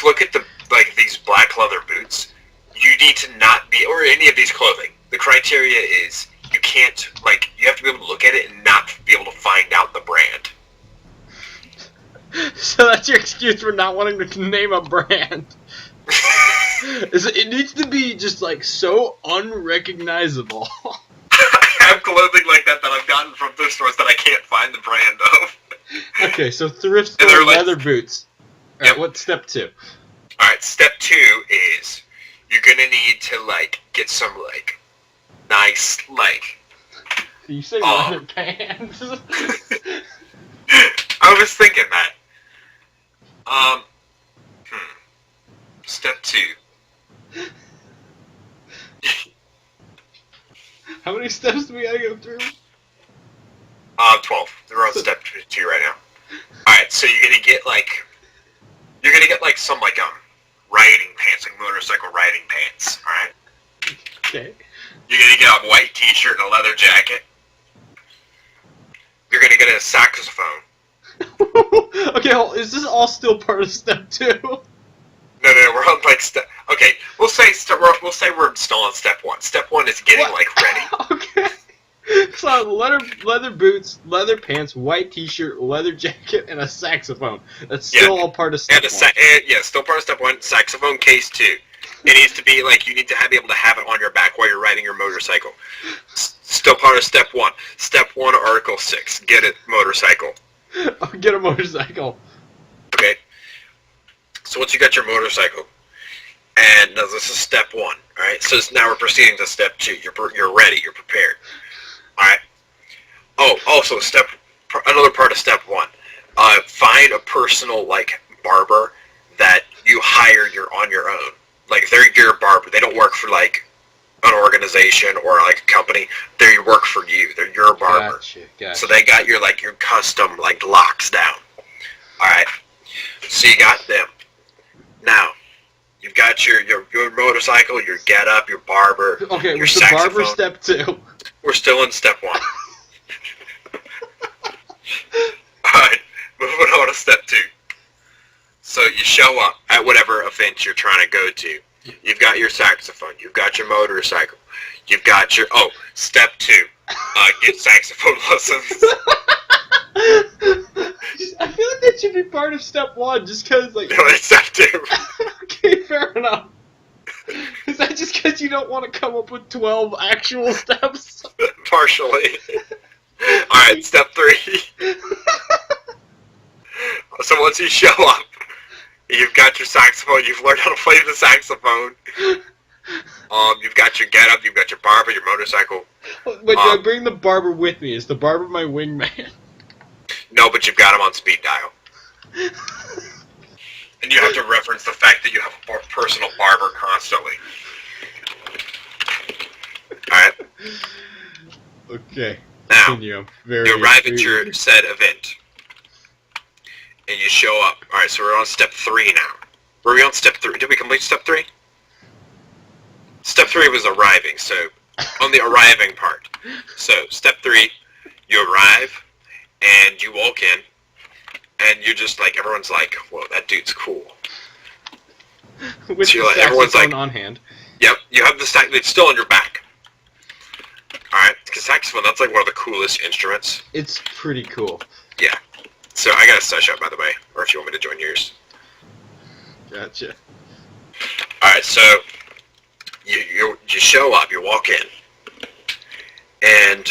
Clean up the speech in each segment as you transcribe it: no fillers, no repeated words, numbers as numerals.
look at these black leather boots, you need to not be, or any of these clothing. The criteria is you can't, you have to be able to look at it and not be able to find out the brand. So that's your excuse for not wanting to name a brand. It needs to be just so unrecognizable. I have clothing like that I've gotten from thrift stores that I can't find the brand of. Okay, so thrift store leather boots. All right, what's step 2? All right, step 2 is you're gonna need to get some nice You say leather pants. I was thinking that. Step 2. How many steps do we gotta go through? 12. We're on step 2 right now. Alright, so you're gonna get some riding pants, motorcycle riding pants, alright? Okay. You're gonna get a white t-shirt and a leather jacket. You're gonna get a saxophone. Okay, is this all still part of step 2? No, we're on step. Okay, we'll say we're still on step 1. Step 1 is getting ready. Okay. So leather boots, leather pants, white t-shirt, leather jacket, and a saxophone. That's still all part of step 1. Still part of step 1. Saxophone case 2. It needs to be you need to be able to have it on your back while you're riding your motorcycle. Still part of step 1. Step 1, Article 6. Get a motorcycle. Get a motorcycle. Okay. So once you got your motorcycle, and now this is step 1. All right. So now we're proceeding to step 2. You're ready. You're prepared. All right. Oh, also another part of step 1. Find a personal barber that you hire on your own. They're your barber. They don't work for an organization or a company. They work for you. They're your barber. Gotcha. So they got your custom locks down. All right. So you got them. Now you've got your motorcycle, your getup, your barber. Okay, your the barber step 2. We're still in step 1. All right. Moving on to step 2. So you show up at whatever event you're trying to go to. You've got your saxophone. You've got your motorcycle. You've got your... Oh, step 2. Get saxophone lessons. I feel like that should be part of step 1, just because, No, it's step 2. Okay, fair enough. Is that just because you don't want to come up with 12 actual steps? Partially. Alright, step 3. So once you show up, you've got your saxophone, you've learned how to play the saxophone. You've got your getup, you've got your barber, your motorcycle. But do I bring the barber with me? Is the barber my wingman? No, but you've got him on speed dial. And you have to reference the fact that you have a personal barber constantly. Alright. Okay. Now, continue. You arrive at your said event. And you show up. Alright, so we're on step 3 now. Were we on step 3? Did we complete step 3? Step 3 was arriving, so on the arriving part. So, step 3, you arrive, and you walk in, and you're just everyone's whoa, that dude's cool. With so the everyone's saxophone on hand. Yep, you have the saxophone, it's still on your back. Alright, because saxophone, that's one of the coolest instruments. It's pretty cool. Yeah. So, I got a sesh up, by the way, or if you want me to join yours. Gotcha. Alright, so, you show up, you walk in, and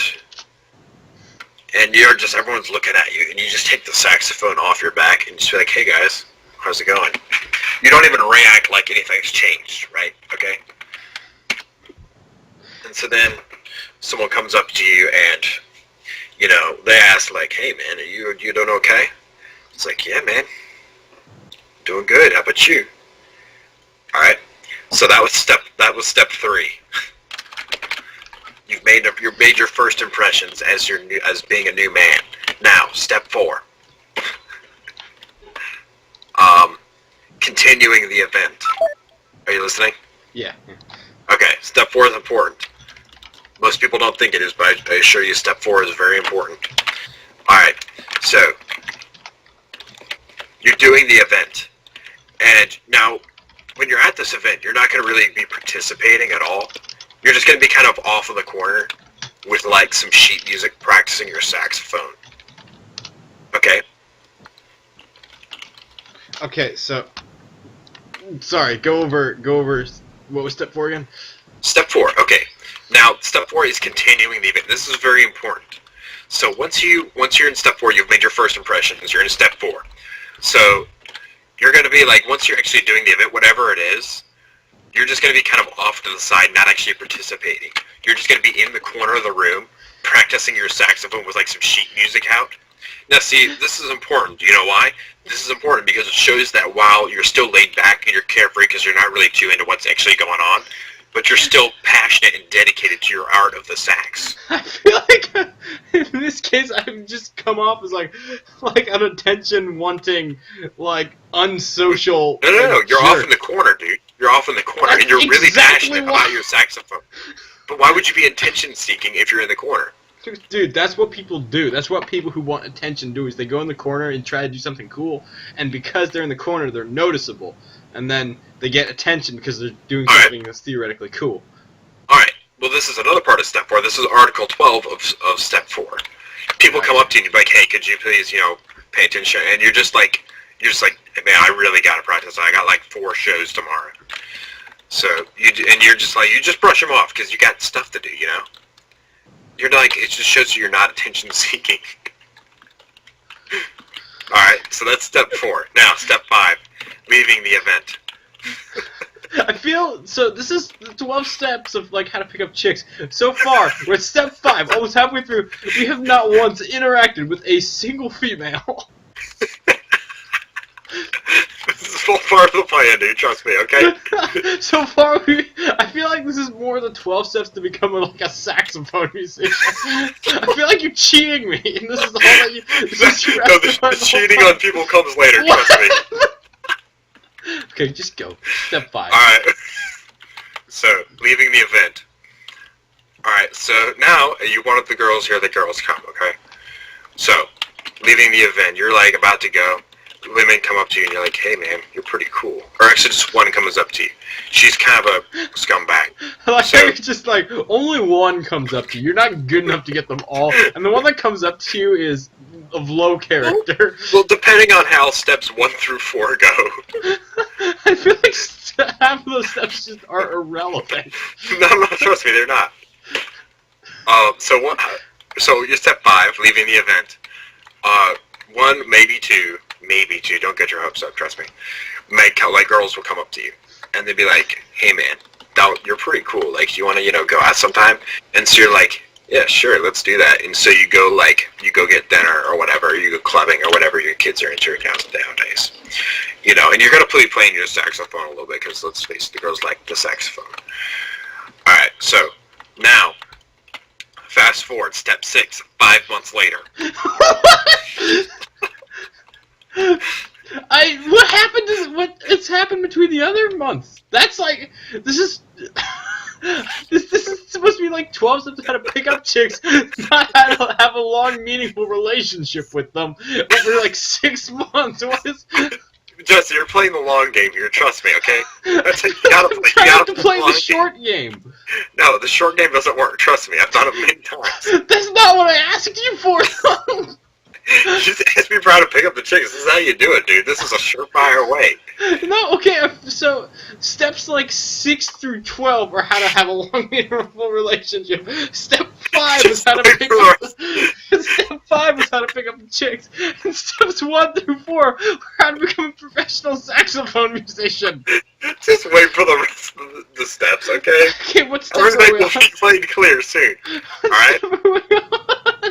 you're just, everyone's looking at you, and you just take the saxophone off your back, and just be like, hey guys, how's it going? You don't even react like anything's changed, right? Okay? And so then, someone comes up to you, and, they ask, hey man, are you doing okay? It's yeah man, doing good, how about you? Alright, so that was step 3. You've made your first impressions as being a new man. Now, step 4. Continuing the event. Are you listening? Yeah. Okay, step 4 is important. Most people don't think it is, but I assure you step 4 is very important. Alright, so you're doing the event, And now, when you're at this event, you're not going to really be participating at all. You're just going to be kind of off in the corner with like some sheet music, practicing your saxophone. Okay? Okay, so sorry, go over what was step 4 again? Step 4, okay. Now, step 4 is continuing the event. This is very important. So once you're in step 4, you've made your first impressions. You're in step 4. So you're going to be like, once you're actually doing the event, whatever it is, you're just going to be kind of off to the side, not actually participating. You're just going to be in the corner of the room, practicing your saxophone with like some sheet music out. Now see, this is important. Do you know why? This is important because it shows that while you're still laid back and you're carefree because you're not really too into what's actually going on, but you're still passionate and dedicated to your art of the sax. I feel like in this case I've just come off as like an attention-wanting, like unsocial. No, you're jerk. off in the corner, dude. You're off in the corner, and you're really passionate about your saxophone. But why would you be attention-seeking if you're in the corner? Dude, that's what people do. That's what people who want attention do, is they go in the corner and try to do something cool, and because they're in the corner, they're noticeable. And then they get attention because they're doing something that's theoretically cool. Alright, well this is another part of step 4. This is Article 12 of step 4. People come up to you and you're like, hey, could you please, pay attention? And you're just like, man, I really gotta practice. I got like 4 shows tomorrow. So, you're just like, you just brush them off because you got stuff to do, You're like, it just shows you're not attention-seeking. Alright, so that's step 4. Now, step 5, leaving the event. I feel, so this is the 12 steps of, like, how to pick up chicks. So far, we're at step 5, almost halfway through, we have not once interacted with a single female. This is all part of the plan, dude, trust me, okay? So far, I feel like this is more than 12 steps to become like a saxophone musician. I feel like you're cheating me, and this is all that you... No, the cheating on people comes later, trust me. Okay, just go. Step 5. Alright. So, leaving the event. Alright, so now, you wanted the girls, here the girls come, okay? So, leaving the event, you're like about to go. Women come up to you and you're like, hey man, you're pretty cool. Or actually just one comes up to you. She's kind of a scumbag. Like, So- it's just like, only one comes up to you. You're not good enough to get them all. And the one that comes up to you is of low character. Well, depending on how steps 1 through 4 go. I feel like half of those steps just are irrelevant. No, trust me, they're not. So you're step 5, leaving the event. 1, maybe 2, don't get your hopes up, trust me. Like, girls will come up to you, and they'd be like, hey man, you're pretty cool, like, you want to, go out sometime? And so you're like, yeah, sure, let's do that. And so you go get dinner or whatever, you go clubbing or whatever your kids are into nowadays. And you're going to be playing your saxophone a little bit, because let's face it, the girls like the saxophone. Alright, so, now, fast forward, step 6, 5 months later. What's happened between the other months? That's like, this is supposed to be like 12 steps how to pick up chicks, not how to have a long, meaningful relationship with them over like 6 months. What is... Justin, you're playing the long game here, trust me, okay? That's you I have to play the long short game. game. No, the short game doesn't work, trust me, I've done it many times. That's not what I asked you for. You just asked me for how to pick up the chicks. This is how you do it, dude. This is a surefire way. No, okay, so steps like 6 through 12 are how to have a long, meaningful relationship. Step 5 is how to pick up Step 5 is how to pick up the chicks. And steps 1 through 4 are how to become a professional saxophone musician. Just wait for the rest of the steps, okay? Okay, what step Everything are we will on? be played clear soon. Alright? What step are we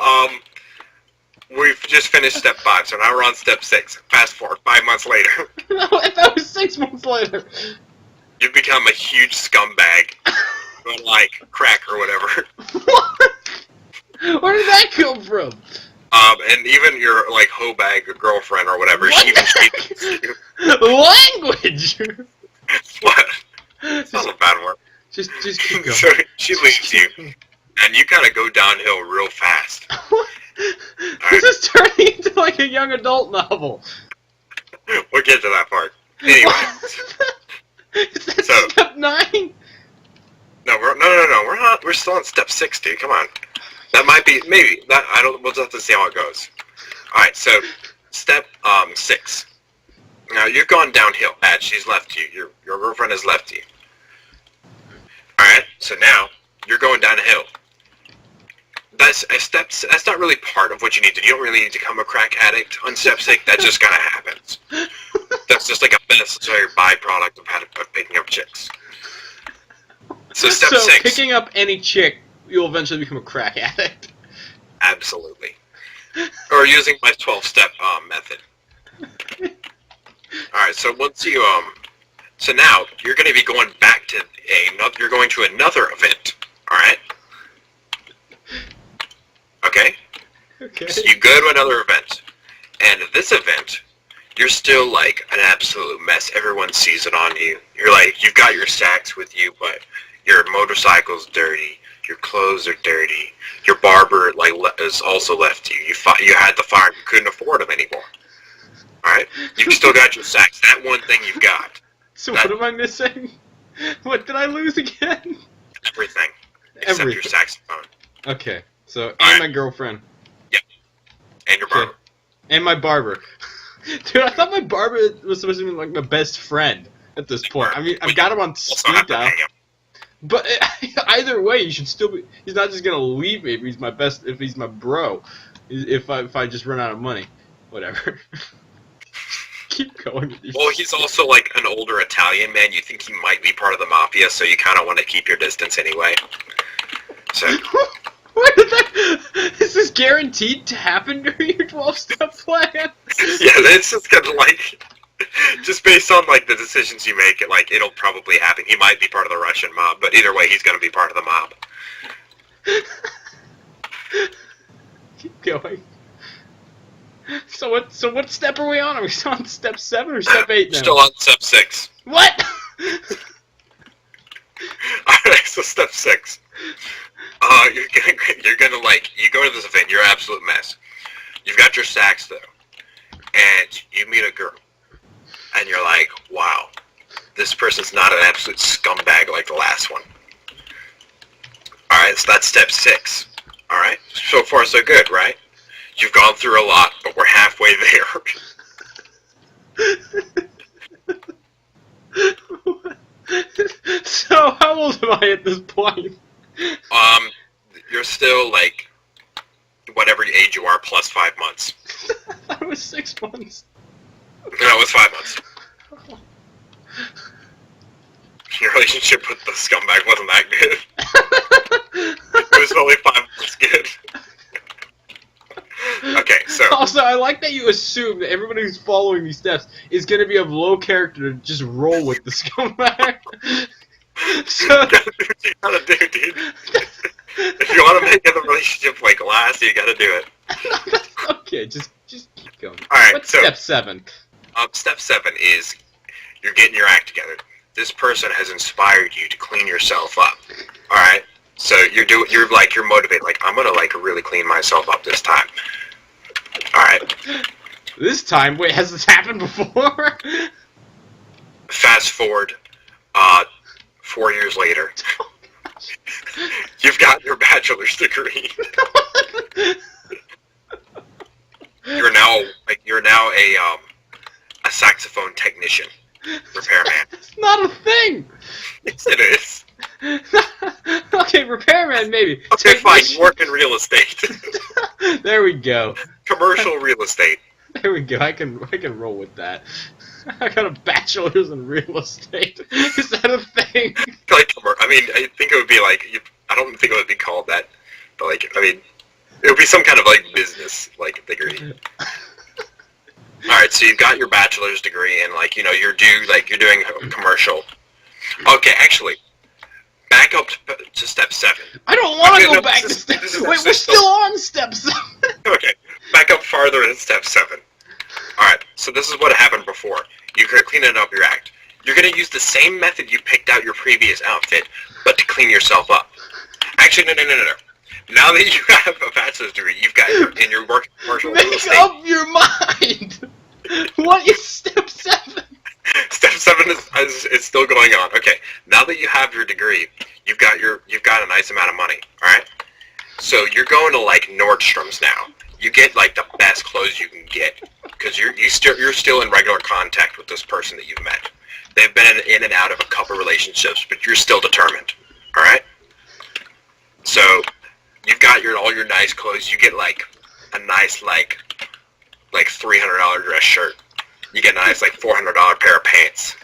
on? We've just finished step 5, so now we're on step 6. Fast forward, 5 months later. No, that was 6 months later. You've become a huge scumbag. Like crack or whatever. What? Where did that come from? And even your, like, hoe bag girlfriend or whatever, she even cheats you. Language! What? It's not a bad word. Just keep going. So she leaves you, and you kind of go downhill real fast. This is turning into like a young adult novel. We'll get to that part. Anyway, Is that So- step 9? no, we're not. We're still on step 6, dude. Come on. That might be maybe. That I don't. We'll just have to see how it goes. All right. So, step 6. Now you've gone downhill. Bad. She's left you. Your girlfriend has left you. All right. So now you're going downhill. That's a step. That's not really part of what you need to do. You don't really need to become a crack addict on step 6. That just kind of happens. That's just like a necessary byproduct of picking up chicks. So step 6. Picking up any chick, you'll eventually become a crack addict. Absolutely. Or using my 12-step method. Alright, so once you, so now, you're going to be going back to you're going to another event. Alright? Okay? Okay. So you go to another event. And at this event, you're still like an absolute mess. Everyone sees it on you. You're like, you've got your sacks with you, but your motorcycle's dirty. Your clothes are dirty. Your barber is also left you. You had the fire. You couldn't afford them anymore. All right. You've still got your sacks. That one thing you've got. So what am I missing? What did I lose again? Everything except your saxophone Okay. So and Alright. my girlfriend and your barber. and my barber. Dude, I thought my barber was supposed to be like my best friend at this point. I mean, I've got him on Also speed have to dial. pay him. But either way, you should still be. He's not just gonna leave me if he's my best. If he's my bro, if I just run out of money, whatever. Keep going. With these. Well, he's also like an older Italian man. You think he might be part of the mafia, so you kind of want to keep your distance anyway. So What is that? Is this guaranteed to happen during your 12-step plan? yeah, it's just kind of like just based on like the decisions you make, it'll probably happen. He might be part of the Russian mob, but either way, he's going to be part of the mob. Keep going. So what step are we on? Are we still on step 7 or step 8 now? Still on step 6. What? Alright, so step 6. You're gonna you go to this event, you're an absolute mess. You've got your sacks though, and you meet a girl, and you're like, wow, this person's not an absolute scumbag like the last one. Alright, so that's step 6. Alright, so far so good, right? You've gone through a lot, but we're halfway there. So how old am I at this point? You're still like whatever age you are plus 5 months. I was 6 months. No, it was 5 months. Your relationship with the scumbag wasn't that good. It was only 5 months good. Okay, so Also, I like that you assume that everybody who's following these steps is going to be of low character to just roll with the scumbag. So, you gotta do, dude. If you want to make the relationship last, you gotta do it. okay, just keep going. Alright, What's so step 7? Step 7 is you're getting your act together. This person has inspired you to clean yourself up. Alright? So you're motivated, I'm gonna really clean myself up this time. Alright. This time, wait, has this happened before? Fast forward 4 years later. You've got your bachelor's degree. You're now a saxophone technician, repairman. It's not a thing! Yes, it is. Okay, repairman maybe. Okay, fine. You work in real estate. There we go. Commercial real estate. There we go. I can roll with that. I got a bachelor's in real estate. Is that a thing? I think it would be I don't think it would be called that, but it would be some kind of business degree. All right, so you've got your bachelor's degree, and you're doing commercial. Okay, actually, back up to step 7. I don't want to Okay, go no, back to this is- step. this is Wait, we're actually still on step 7. Okay, back up farther in step 7. Alright, so this is what happened before. You're going to clean up your act. You're going to use the same method you picked out your previous outfit, but to clean yourself up. Actually, no. Now that you have a bachelor's degree, you're working commercial real Make estate. up your mind. What is step 7? Step 7 is still going on. Okay, now that you have your degree, you've got a nice amount of money. All right. So you're going to like Nordstrom's now. You get like the best clothes you can get because you're still in regular contact with this person that you've met. They've been in and out of a couple relationships, but you're still determined. All right. So you've got all your nice clothes. You get like a nice like $300 dress shirt. You get a nice like $400 pair of pants.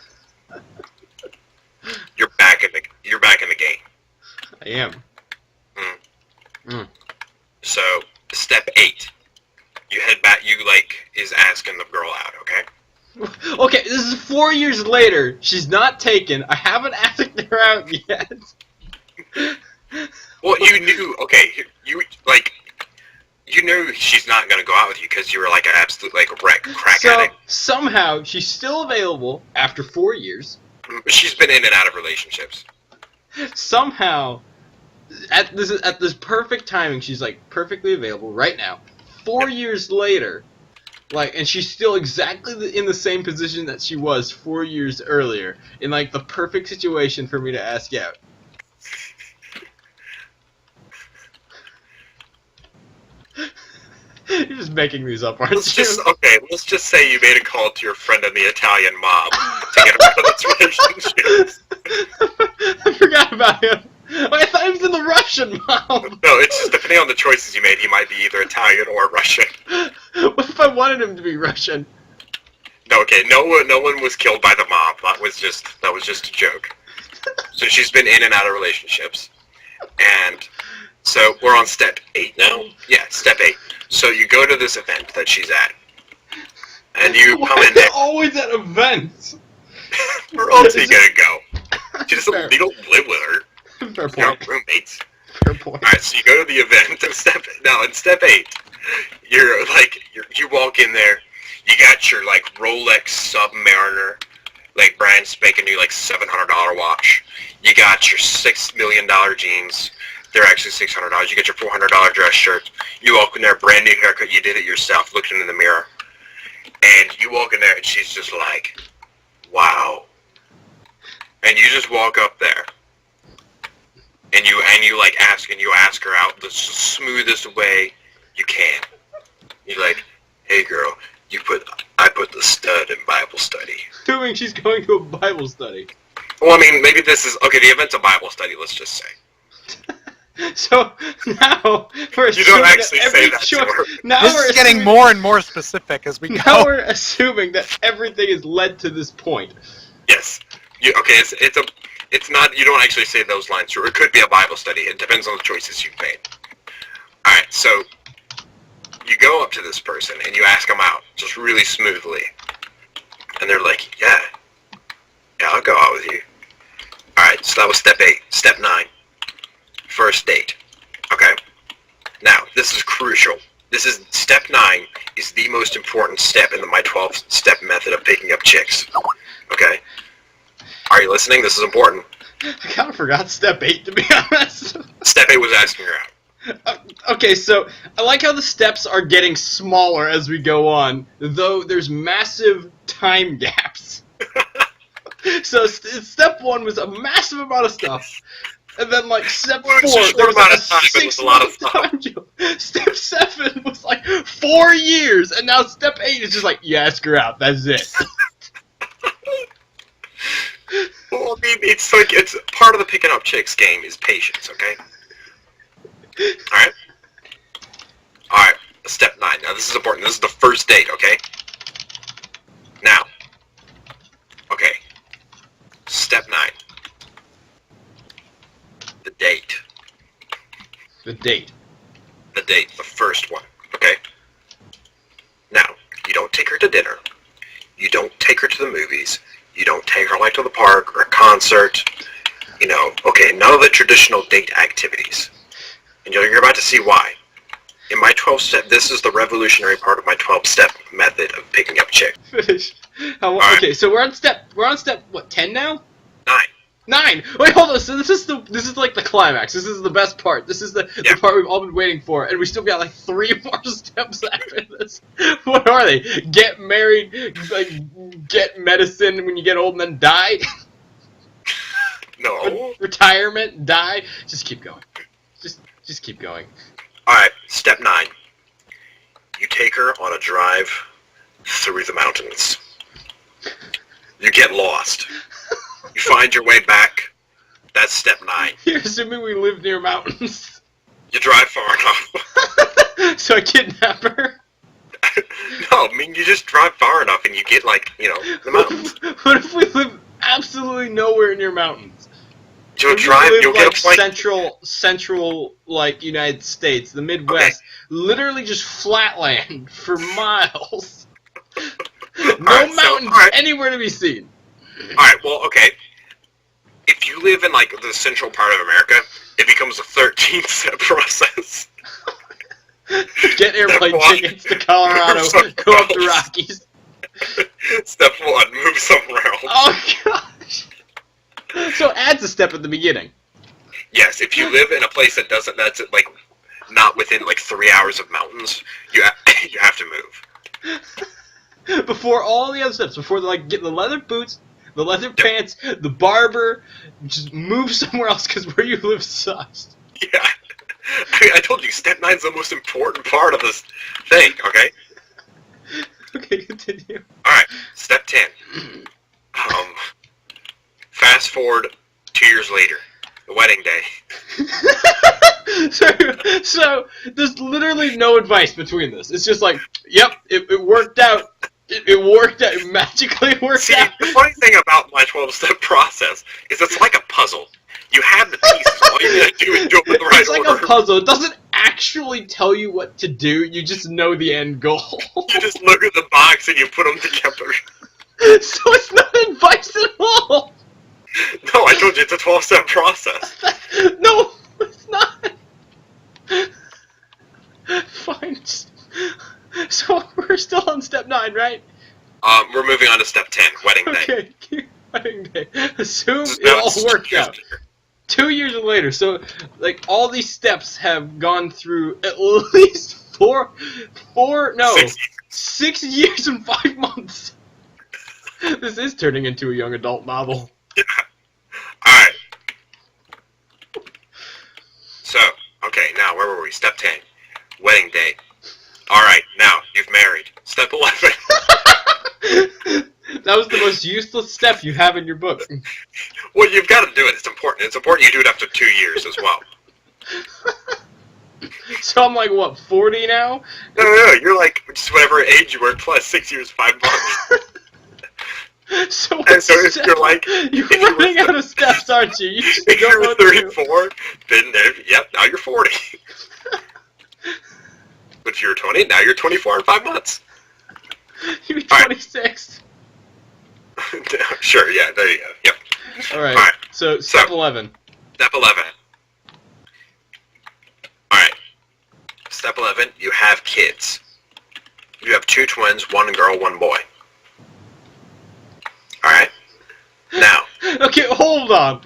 You're back in the game. I am. So step 8, you head back. You is asking the girl out. Okay. Okay, this is 4 years later. She's not taken. I haven't asked her out yet. Well, you knew. Okay, you knew she's not gonna go out with you because you were like an absolute crack addict. Somehow she's still available after 4 years. She's been in and out of relationships. Somehow, at this perfect timing, she's like perfectly available right now. 4 years later, and she's still exactly in the same position that she was 4 years earlier, in like the perfect situation for me to ask out. You're just making these up, aren't you? Let's just say you made a call to your friend in the Italian mob to get out of this relationship. I forgot about him. I thought he was in the Russian mob. No, it's just depending on the choices you made, he might be either Italian or Russian. What if I wanted him to be Russian? No, okay, no one was killed by the mob. That was just a joke. So she's been in and out of relationships, and so we're on step 8 now. Yeah, step 8. So you go to this event that she's at, and you come in there. Always at events. Where else are you gonna go? You don't live with her. Fair point. You're not roommates. Fair point. All right, so you go to the event. In step 8, you walk in there. You got your Rolex Submariner, brand spanking new $700 watch. You got your $6 million jeans. They're actually $600. You get your $400 dress shirt. You walk in there, brand new haircut. You did it yourself, looking in the mirror. And you walk in there, and she's just like, wow. And you just walk up there. And you ask her out the smoothest way you can. You're like, hey girl, I put the stud in Bible study. Assuming she's going to a Bible study. Well, I mean, maybe this is okay. The event's a Bible study. Let's just say. So now we're You don't actually say that to her. This is getting more and more specific as we go. Now we're assuming that everything has led to this point. Yes. It's not. You don't actually say those lines. Or it could be a Bible study. It depends on the choices you've made. All right. So you go up to this person and you ask them out just really smoothly, and they're like, yeah, I'll go out with you. All right. So that was step 8. Step 9. First date. Okay. Now, this is crucial. Step 9 is the most important step in my 12-step method of picking up chicks. Okay? Are you listening? This is important. I kind of forgot step 8, to be honest. Step 8 was asking her out. Okay, so I like how the steps are getting smaller as we go on, though there's massive time gaps. So step 1 was a massive amount of stuff. And then, step 4, there was a 6 month time jump. Step 7 was 4 years, and now step 8 is just you ask her out. That's it. Well, I mean, it's part of the picking up chicks game is patience, okay? Alright? Alright, step 9. Now, this is important. This is the first date, okay? Now. Okay. Step 9. The date. The date. The date. The first one, okay? Now, you don't take her to dinner. You don't take her to the movies. You don't take her to the park or a concert. Okay, none of the traditional date activities. And you're about to see why. In my 12-step, this is the revolutionary part of my 12-step method of picking up chicks. Finish. Right. Okay, so we're on step what, 10 now? 9. 9! Wait, hold on. So this is like the climax. This is the best part. This is the part we've all been waiting for, and we still got like 3 more steps after this. What are they? Get married, like get medicine when you get old, and then die. No. Retirement, die. Just keep going. Just keep going. All right. Step 9. You take her on a drive through the mountains. You get lost. You find your way back. That's step 9. You're assuming we live near mountains. You drive far enough. So I kidnap her. No, I mean you just drive far enough and you get like, the mountains. What if we live absolutely nowhere near mountains? You'll What if we drive. live, You'll like, get a plane. central, like United States, the Midwest, literally just flatland for miles. No Alright, mountains alright. anywhere to be seen. All right. Well, okay. If you live in like the central part of America, it becomes a 13-step process. Get airplane Step 1, tickets to Colorado, move go up the somewhere else. Rockies. Step 1, move somewhere else. Oh gosh. So adds a step at the beginning. Yes, if you live in a place that's like not within like 3 hours of mountains, you have to move. Before all the other steps, before like get the leather boots, the leather pants, the barber, just move somewhere else because where you live sucks. Yeah. I told you, step 9 is the most important part of this thing, okay? Okay, continue. Alright, step 10. Fast forward 2 years later, the wedding day. So there's literally no advice between this. It's just like, yep, it worked out. It worked out. It magically worked See, out. the funny thing about my 12-step process is it's like a puzzle. You have the pieces. All you gotta do is do it with the right It's like order. a puzzle. It doesn't actually tell you what to do. You just know the end goal. You just look at the box and you put them together. So it's not advice at all. No, I told you it's a 12-step process. No, it's not. Fine. So we're still on step 9, right? We're moving on to step 10, wedding day. Okay, wedding day. Assume This is it now all 2 worked years out. later. 2 years later, so like all these steps have gone through at least four, 6 years and 5 months. This is turning into a young adult novel. Yeah. Alright. So, okay, now where were we? Step 10, wedding day. Alright, now, you've married. Step 11. That was the most useless step you have in your book. Well, you've got to do it. It's important. It's important you do it after 2 years as well. So I'm like, what, 40 now? No, you're like, just whatever age you were, plus 6 years, 5 months. So, And so if you're like, you're if you were running out of steps, aren't you? You just if don't you know were what to do. 34, then, yep, now you're 40. But if you were 20, now you're 24 in 5 months. You're Alright. 26. Sure, yeah, there you go. Yep. Alright, Alright, so step 11. Step 11. Alright. Step 11, you have kids. You have 2 twins, 1 girl, 1 boy. Alright? Now, Okay, hold on.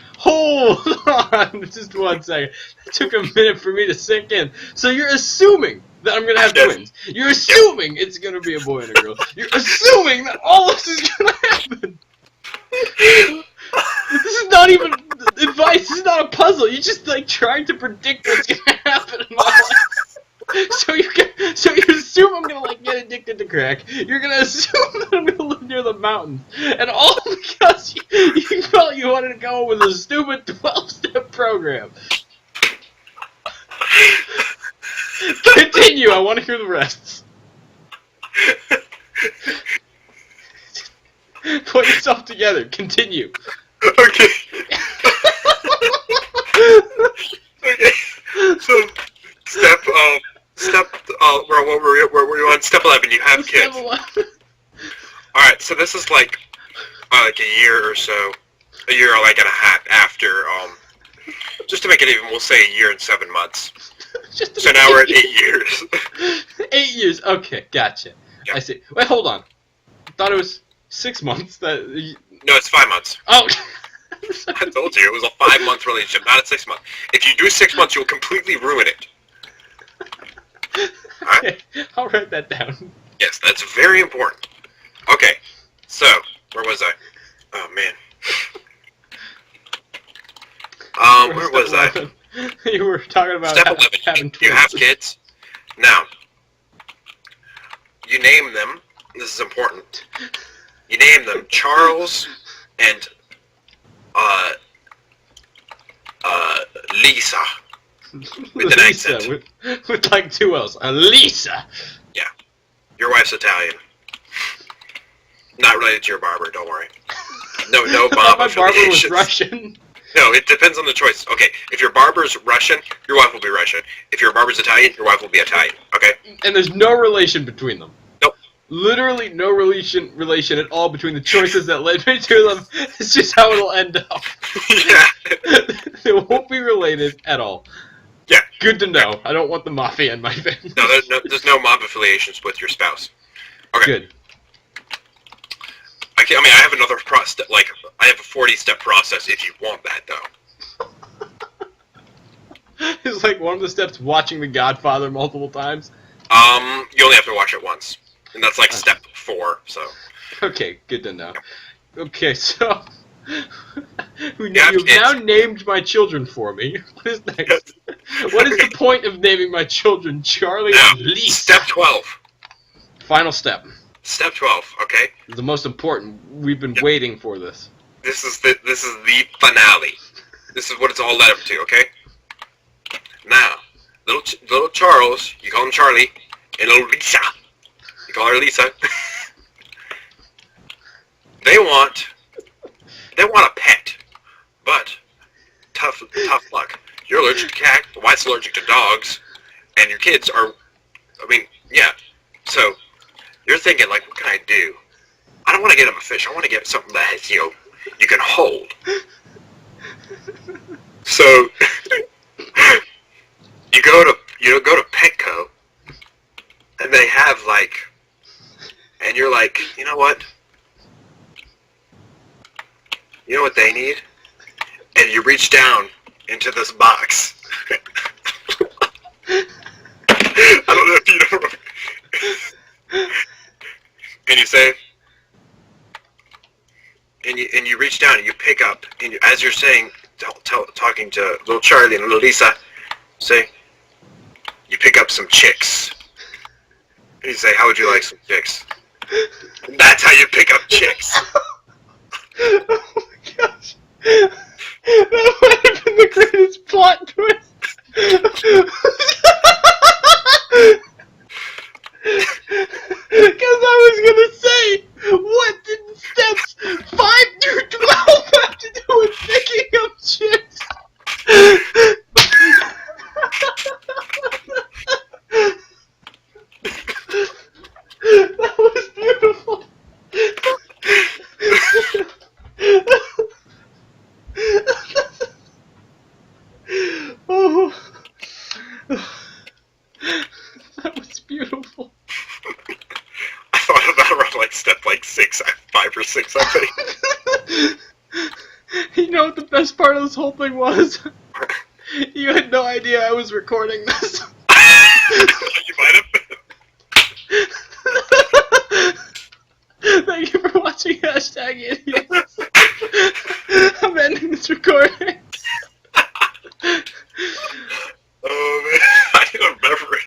Just 1 second. It took a minute for me to sink in. So you're assuming that I'm going to have Yes. twins. You're assuming it's going to be a boy and a girl. You're assuming that all this is going to happen. This is not even advice. This is not a puzzle. You're just like trying to predict what's going to happen in my life. So you assume I'm gonna like get addicted to crack. You're gonna assume that I'm gonna live near the mountains, and all because you felt you wanted to go with a stupid 12-step program. Continue. I want to hear the rest. Put yourself together. Continue. okay. Okay. So, where were you on? Step 11, you have kids. Step 11. Alright, so this is like a year or so, a year like and a half after, just to make it even, we'll say a year and 7 months. Just So now we're at 8 years. 8 years. Okay, gotcha. Yeah. I see. Wait, hold on. I thought it was 6 months. No, it's 5 months. Oh. I told you, it was a 5-month relationship, not a 6-month. If you do 6 months, you'll completely ruin it. Okay, I'll write that down. Yes, that's very important. Okay, so, where was I? Oh, man. Where was I? You were talking about Step 11. having You have twins. kids. Now, you name them. This is important. You name them Charles and Lisa. With an Lisa, accent. with like 2 L's. Lisa! Your wife's Italian. Not related to your barber, don't worry. No I thought mob my barber was affiliations. Russian. No, it depends on the choice. Okay, if your barber's Russian, your wife will be Russian. If your barber's Italian, your wife will be Italian. Okay? And there's no relation between them. Nope. Literally no relation at all between the choices that led me to them. It's just how it'll end up. Yeah. They won't be related at all. Yeah. Good to know. I don't want the mafia in my family. No, there's no mob affiliations with your spouse. Okay. Good. I have another I have a 40-step process if you want that, though. It's like one of the steps watching The Godfather multiple times. You only have to watch it once. And that's like step 4, so. Okay, good to know. Okay, so you've have now kids. named my children for me. What is next? What is the point of naming my children Charlie Now, and Lisa? step 12. Final step. Step 12, okay? The most important. We've been waiting for this. This is the finale. This is what it's all led up to, okay? Now, little Charles, you call him Charlie, and little Lisa, you call her Lisa. They want a pet, but tough luck. You're allergic to cats, the wife's allergic to dogs, and your kids are, yeah. So, you're thinking, like, what can I do? I don't want to get him a fish. I want to get something that has, you can hold. So, you go to Petco, and they have, like, and you're like, you know what? You know what they need? And you reach down into this box. I don't know if you know. And you say, and you reach down and you pick up, and as you're saying, talking to little Charlie and little Lisa, say, you pick up some chicks. And you say, how would you like some chicks? And that's how you pick up chicks. Oh my gosh. That might have been the greatest plot twist. Because I was gonna say, what did steps 5 through 12 have to do with picking up chicks? That was beautiful. Oh, that was beautiful. I thought about around like step 6, 5 or 6, I think. You know what the best part of this whole thing was? You had no idea I was recording this. You might have been. Thank you for watching #idiots. I'm ending this recording. Oh man, I don't remember it.